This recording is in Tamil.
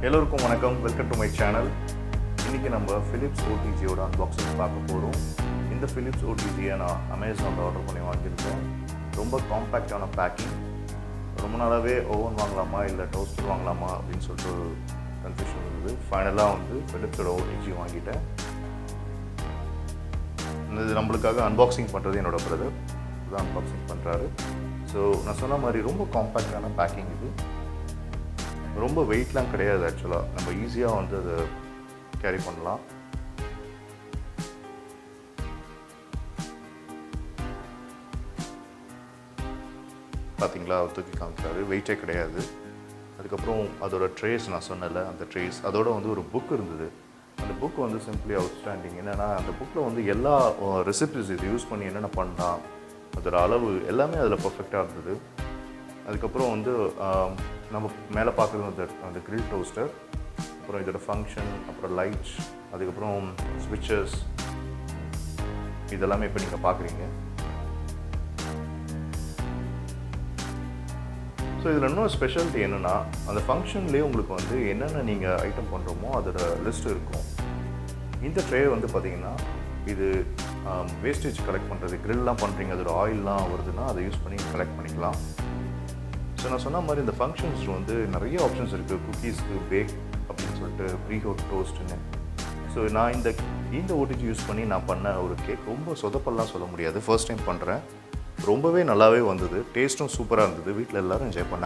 எல்லோருக்கும் வணக்கம், வெல்கம் டு மை சேனல். இன்றைக்கி நம்ம Philips OTGயோட அன்பாக்சிங் பார்க்க போகிறோம். இந்த Philips OTGயை நான் அமேசானில் ஆர்டர் பண்ணி வாங்கியிருக்கேன். ரொம்ப காம்பேக்டான பேக்கிங். ரொம்ப நாளாகவே ஓவன் வாங்கலாமா இல்லை டோஸ்டர் வாங்கலாமா அப்படின்னு சொல்லிட்டு கன்ஃபியூஷன் இருந்தது. ஃபைனலாக வந்து Philipsோட OTG வாங்கிட்டேன். இது நம்மளுக்காக அன்பாக்சிங் பண்ணுறது என்னோட பிரதர் இதுதான் அன்பாக்சிங் பண்ணுறாரு. ஸோ நான் சொன்ன மாதிரி ரொம்ப காம்பேக்டான பேக்கிங். இது ரொம்ப வெயிட்லாம் கிடையாது. ஆக்சுவலாக நம்ம ஈஸியாக வந்து அதை கேரி பண்ணலாம். பார்த்தீங்களா, தூக்கி காமிக்கிறாரு, வெயிட்டே கிடையாது. அதுக்கப்புறம் அதோட ட்ரேஸ் நான் சொன்னல, அந்த ட்ரேஸ் அதோட வந்து ஒரு புக் இருந்தது. அந்த புக் வந்து சிம்பிளி அவுட்ஸ்டாண்டிங். என்னென்னா அந்த புக்கில் வந்து எல்லா ரெசிபிஸ் இது யூஸ் பண்ணி என்னென்ன பண்ணலாம், அதோட அளவு எல்லாமே அதில் பர்ஃபெக்டாக இருந்தது. அதுக்கப்புறம் வந்து நம்ம மேலே பார்க்குறது அந்த கிரில் டோஸ்டர், அப்புறம் இதோட ஃபங்க்ஷன், அப்புறம் லைட்ஸ், அதுக்கப்புறம் ஸ்விட்சஸ், இதெல்லாமே இப்போ நீங்கள் பார்க்குறீங்க. ஸோ இதில் இன்னொரு ஸ்பெஷாலிட்டி என்னென்னா, அந்த ஃபங்க்ஷன்லேயே உங்களுக்கு வந்து என்னென்ன நீங்கள் ஐட்டம் பண்ணுறோமோ அதோட லிஸ்ட் இருக்கும். இந்த ட்ரே வந்து பார்த்திங்கன்னா இது வேஸ்டேஜ் கலெக்ட் பண்ணுறது, கிரில்லாம் பண்ணுறீங்க, அதோட ஆயிலெலாம் வருதுன்னா அதை யூஸ் பண்ணி கலெக்ட் பண்ணிக்கலாம். ஸோ நான் சொன்ன மாதிரி இந்த ஃபங்க்ஷன்ஸ் வந்து நிறைய ஆப்ஷன்ஸ் இருக்குது. குக்கீஸ்க்கு, பேக் அப்படின்னு சொல்லிட்டு ப்ரீ ஹோட் டோஸ்ட்டுன்னு. ஸோ நான் இந்த ஓடிஜி யூஸ் பண்ணி நான் பண்ண ஒரு கேக் ரொம்ப சொதப்பெல்லாம் சொல்ல முடியாது. ஃபர்ஸ்ட் டைம் பண்ணுறேன். ரொம்பவே நல்லாவே வந்தது. டேஸ்ட்டும் சூப்பராக இருந்தது. வீட்டில் எல்லோரும் என்ஜாய் பண்ணாங்க.